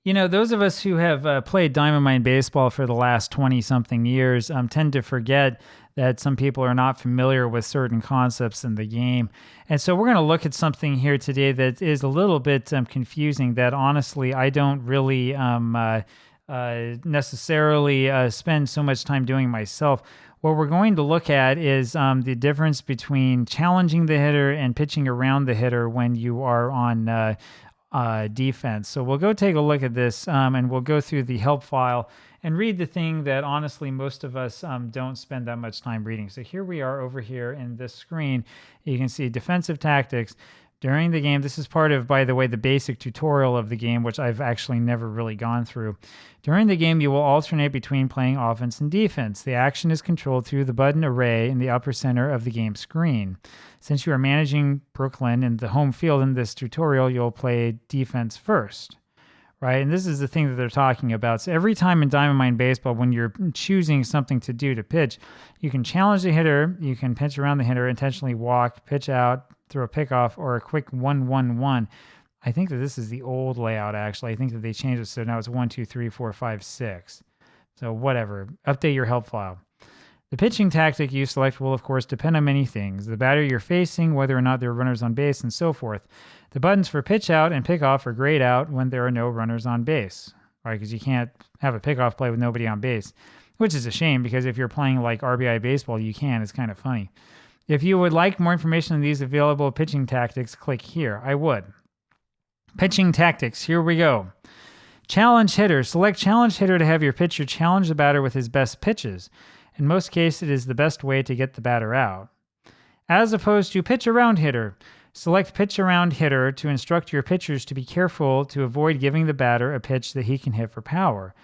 You know, those of us who have played Diamond Mine baseball for the last 20 something years tend to forget that some people are not familiar with certain concepts in the game. And so we're going to look at something here today that is a little bit confusing that honestly I don't really necessarily spend so much time doing myself. What we're going to look at is the difference between challenging the hitter and pitching around the hitter when you are on defense. So we'll go take a look at this and we'll go through the help file and read the thing that honestly most of us don't spend that much time reading. So here we are over here in this screen. You can see defensive tactics during the game. This is part of, by the way, the basic tutorial of the game, which I've actually never really gone through. During the game, you will alternate between playing offense and defense. The action is controlled through the button array in the upper center of the game screen. Since you are managing Brooklyn and the home field in this tutorial, you'll play defense first, right? And this is the thing that they're talking about. So every time in Diamond Mine Baseball, when you're choosing something to do to pitch, you can challenge the hitter, you can pitch around the hitter, intentionally walk, pitch out, throw a pickoff, or a quick 1-1-1. I think that this is the old layout, actually. I think that they changed it, so now it's 1, 2, 3, 4, 5, 6. So whatever. Update your help file. The pitching tactic you select will, of course, depend on many things. The batter you're facing, whether or not there are runners on base, and so forth. The buttons for pitch out and pickoff are grayed out when there are no runners on base, right? Because you can't have a pickoff play with nobody on base, which is a shame because if you're playing like RBI baseball, you can. It's kind of funny. If you would like more information on these available pitching tactics, click here. I would. Pitching tactics. Here we go. Challenge hitter. Select challenge hitter to have your pitcher challenge the batter with his best pitches. In most cases, it is the best way to get the batter out. As opposed to pitch around hitter. Select pitch around hitter to instruct your pitchers to be careful to avoid giving the batter a pitch that he can hit for power.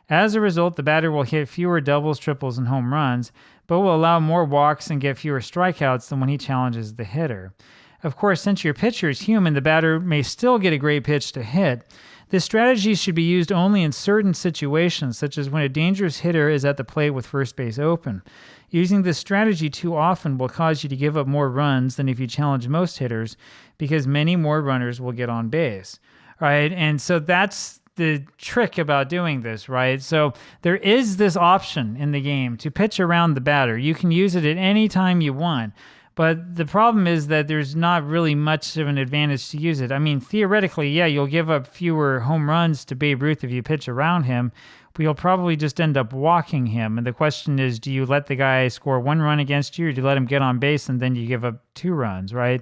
As a result, the batter will hit fewer doubles, triples, and home runs, but will allow more walks and get fewer strikeouts than when he challenges the hitter. Of course, since your pitcher is human, the batter may still get a great pitch to hit. This strategy should be used only in certain situations, such as when a dangerous hitter is at the plate with first base open. Using this strategy too often will cause you to give up more runs than if you challenge most hitters, because many more runners will get on base, right? And so that's the trick about doing this, right? So there is this option in the game to pitch around the batter. You can use it at any time you want. But the problem is that there's not really much of an advantage to use it. I mean, theoretically, yeah, you'll give up fewer home runs to Babe Ruth if you pitch around him, but you'll probably just end up walking him. And the question is, do you let the guy score 1 run against you, or do you let him get on base and then you give up 2 runs, right?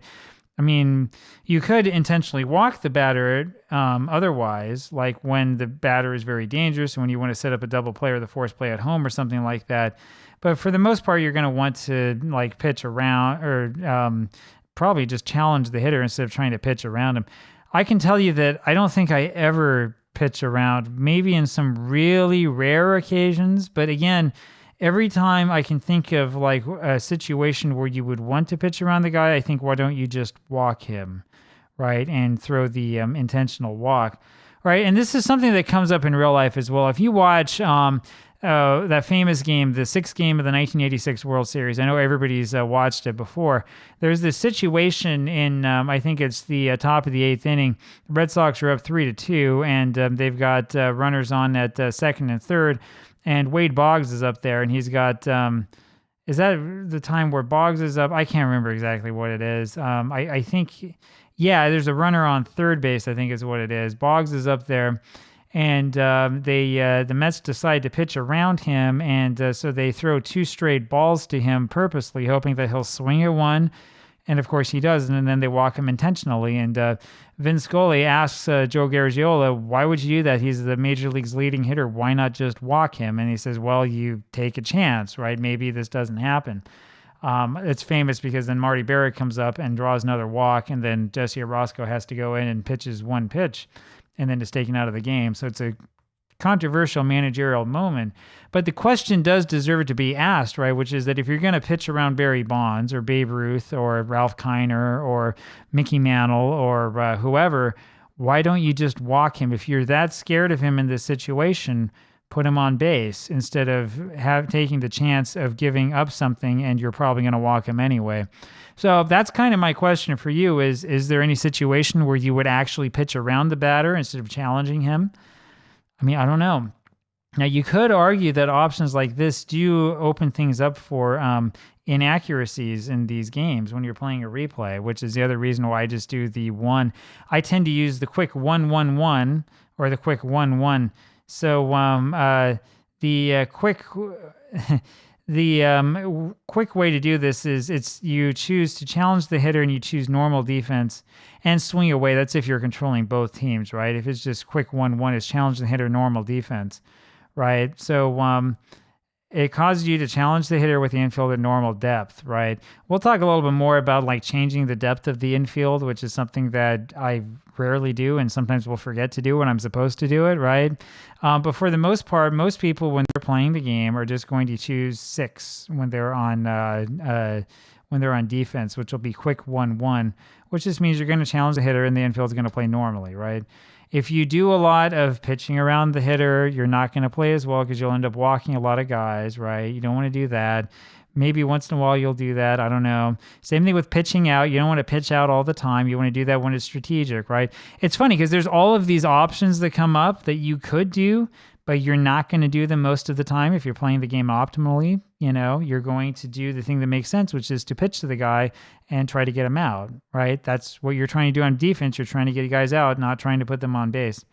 I mean, you could intentionally walk the batter otherwise, like when the batter is very dangerous and when you want to set up a double play or the force play at home or something like that. But for the most part, you're going to want to like pitch around or probably just challenge the hitter instead of trying to pitch around him. I can tell you that I don't think I ever pitch around, maybe in some really rare occasions. But again, every time I can think of like a situation where you would want to pitch around the guy, I think, why don't you just walk him, right? And throw the intentional walk, right? And this is something that comes up in real life as well. If you watch that famous game, the 6th game of the 1986 World Series. I know everybody's watched it before. There's this situation in, I think it's the top of the 8th inning. The Red Sox are up 3-2, and they've got runners on at second and third, and Wade Boggs is up there, and he's got, is that the time where Boggs is up? I can't remember exactly what it is. I think, yeah, there's a runner on third base, I think is what it is. Boggs is up there. And the Mets decide to pitch around him, and so they throw 2 straight balls to him purposely, hoping that he'll swing at one, and of course he doesn't, and then they walk him intentionally. And Vin Scully asks Joe Garagiola, why would you do that? He's the Major League's leading hitter. Why not just walk him? And he says, well, you take a chance, right? Maybe this doesn't happen. It's famous because then Marty Barrett comes up and draws another walk, and then Jesse Orosco has to go in and pitches 1 pitch, and then is taken out of the game. So it's a controversial managerial moment. But the question does deserve to be asked, right? Which is that if you're going to pitch around Barry Bonds or Babe Ruth or Ralph Kiner or Mickey Mantle or whoever, why don't you just walk him? If you're that scared of him in this situation, put him on base instead of taking the chance of giving up something, and you're probably going to walk him anyway. So that's kind of my question for you is there any situation where you would actually pitch around the batter instead of challenging him? I mean, I don't know. Now, you could argue that options like this do open things up for inaccuracies in these games when you're playing a replay, which is the other reason why I just do the one. I tend to use the quick 1-1-1 or the quick 1-1. So the quick the quick way to do this is you choose to challenge the hitter and you choose normal defense and swing away. That's if you're controlling both teams, right? If it's just quick 1-1, it's challenge the hitter, normal defense, right? So it causes you to challenge the hitter with the infield at normal depth, right? We'll talk a little bit more about like changing the depth of the infield, which is something that I rarely do and sometimes will forget to do when I'm supposed to do it, right? But for the most part, most people when they're playing the game are just going to choose 6 when they're on defense, which will be quick 1-1, which just means you're going to challenge the hitter and the infield's going to play normally, right? If you do a lot of pitching around the hitter, you're not going to play as well because you'll end up walking a lot of guys, right? You don't want to do that. Maybe once in a while you'll do that. I don't know. Same thing with pitching out. You don't want to pitch out all the time. You want to do that when it's strategic, right? It's funny because there's all of these options that come up that you could do, but you're not going to do them most of the time if you're playing the game optimally. You know, you're going to do the thing that makes sense, which is to pitch to the guy and try to get him out, right? That's what you're trying to do on defense. You're trying to get guys out, not trying to put them on base.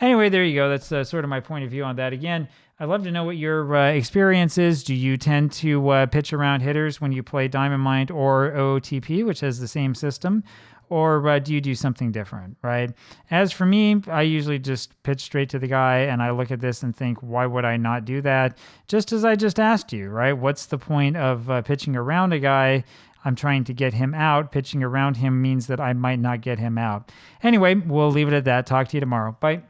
Anyway, there you go. That's sort of my point of view on that. Again, I'd love to know what your experience is. Do you tend to pitch around hitters when you play Diamond Mind or OOTP, which has the same system? Or do you do something different, right? As for me, I usually just pitch straight to the guy and I look at this and think, why would I not do that? Just as I just asked you, right? What's the point of pitching around a guy? I'm trying to get him out. Pitching around him means that I might not get him out. Anyway, we'll leave it at that. Talk to you tomorrow. Bye.